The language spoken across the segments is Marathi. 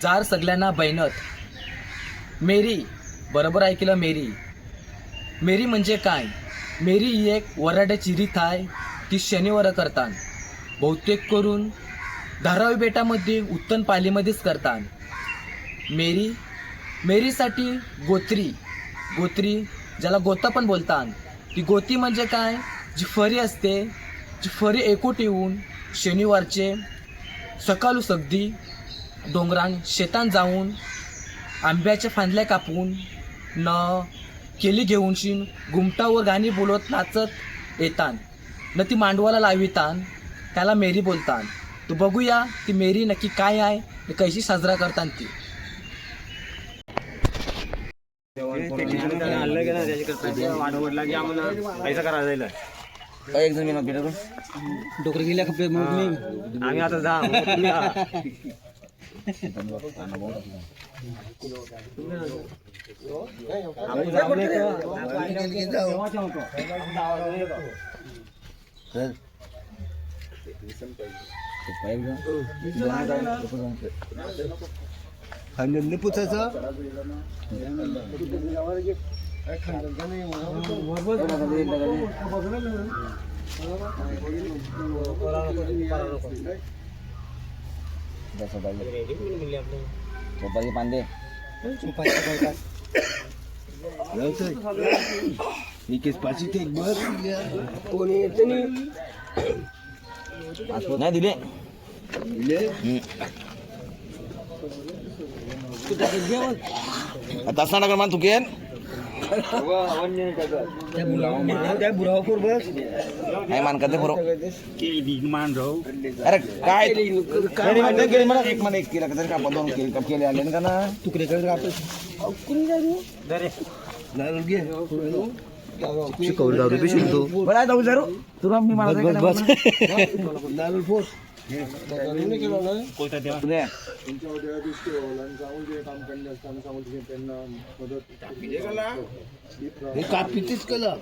जार सगळ्यांना बहिणत. मेरी, बरोबर ऐकलं, मेरी. मेरी म्हणजे काय? मेरी ही एक वराड्याची रीत आहे, ती शनिवार करतात. बहुतेक करून धारावी बेटामध्ये उत्तन पालीमध्येच करतात. मेरीसाठी गोत्री ज्याला गोता पण बोलतात, ती गोती म्हणजे काय? जी फरी असते, जी फरी एकूट येऊन शनिवारचे सकाळू सगदी डोंगरान शेतान जाऊन आंब्याच्या फांदल्या कापून केली घेऊन शिन घुमटावर गाणी बोलत नाचत येतात न ती मांडवाला लावितात. त्याला मेरी बोलतात. तो बघूया ती मेरी नक्की काय आहे आणि कशी साजरा करतात ती. एक जण डोकर गेल्या कपडे आम्ही आता जा पुचायचं पांदे नाही दिले तसा नका मान तुकेन नाही मान करते बरो अरे काय एक मान एक केला का आपण दोन केले आले का ना तुकडे शिकवलं दारू बी शिकतो बरं दारू जरू तुला मी कापीच केलं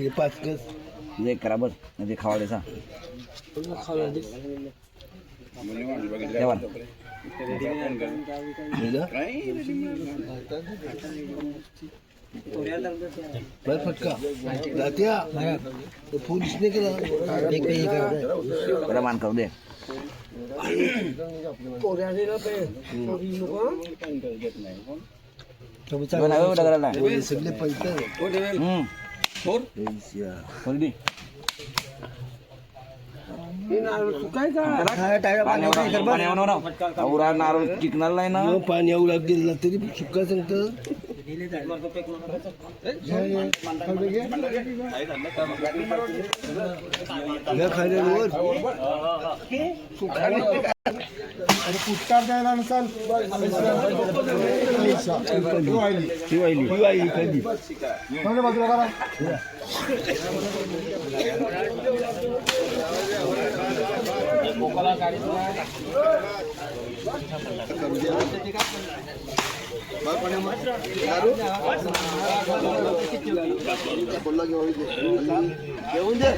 पाच कस करा बस म्हणजे खावाड्याचा फटका पोलीसने केला मान करू दे सगळे पैसे नारळ टिकणार नाही ना पाणी येऊ लागेल तरी सुका सांगतं पुष्कार द्यायला नसाल बाजूला करा घेऊन दे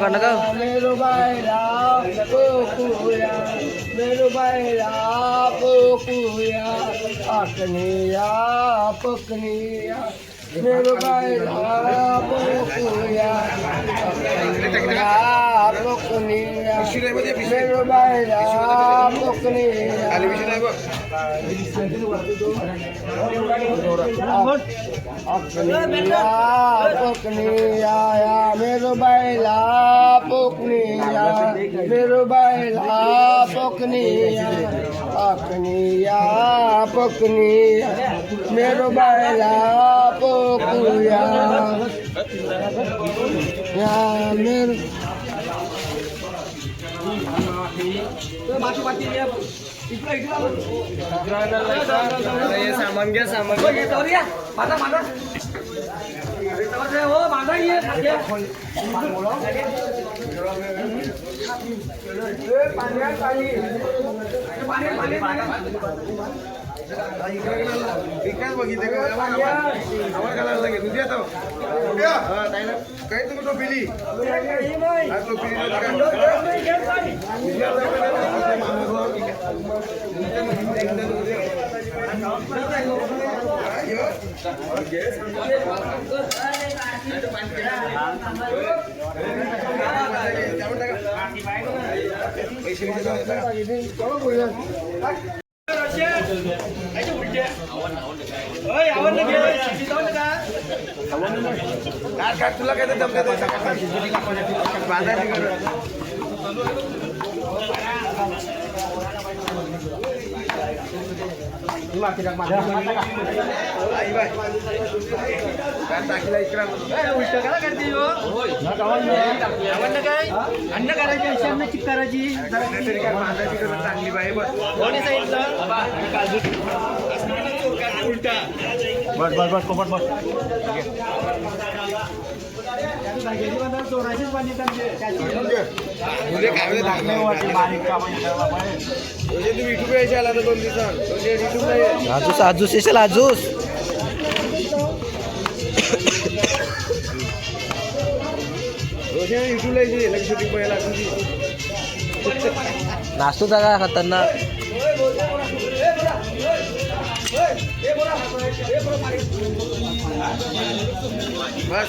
गाणं गाव मेरो बायला पोकुया मेरो बायला पोकुया आकनिया पकनिया मेरो बायला पोकुया पकनिया मेरो बायला पकनिया अकनिया पकनिया मेरो बायला पोकनिया मेरो बायला पोकनिया अकनिया पकनिया मेरो बायला पोकुया या मेरो सामान घ्या सामान काही तुम्ही टोपीली तुला काय अन्न करायची चिक करायची चांगली बाई उलटा बस बस बस कोमट बस चोराशीच पाणी तुम्ही युट्यूब यायचे आला तर 2 दिवसात आजूस आजूस येशील आजूस युट्यूबला यायची लक्ष शूटिंग पहिला नाचतो का खतरनाक बस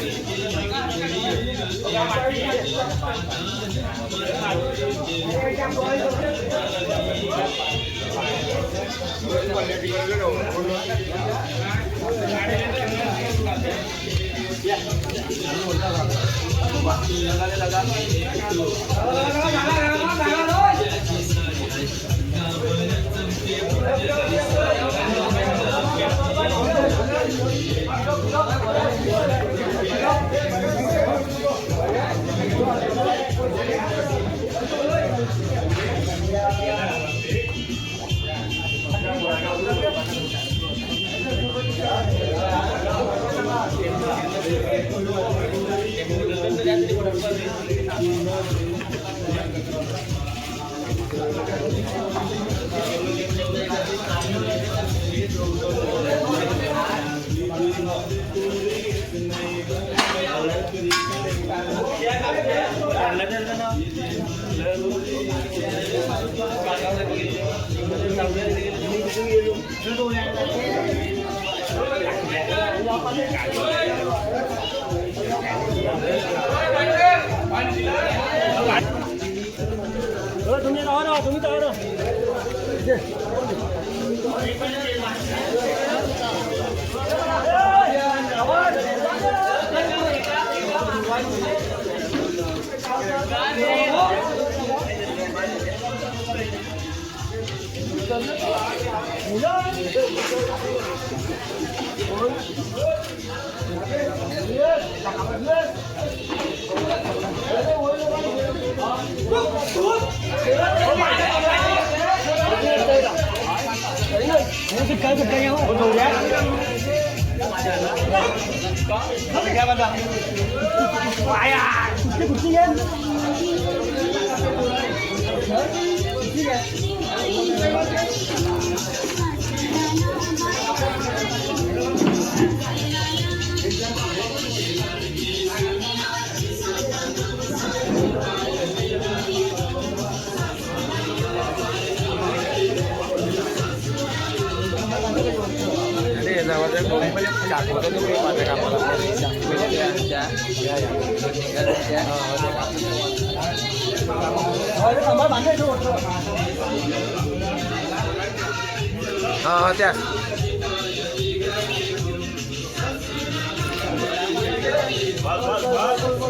हा त्या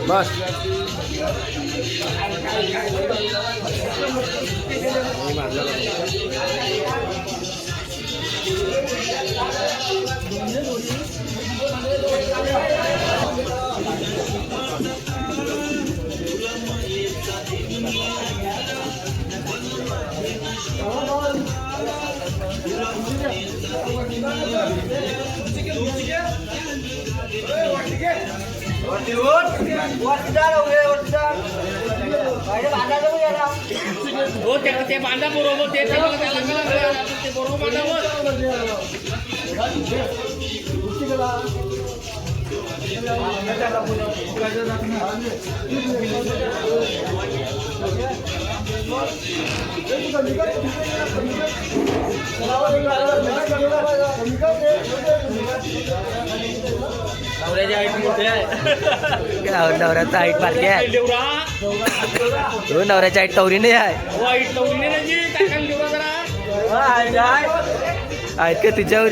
बस ते बांधा बरोबर ते बरोबर नवऱ्याचा हाईट बारकी आहे नवऱ्याची हाईट तवरी नाही आहे आहेत का तुझ्यावर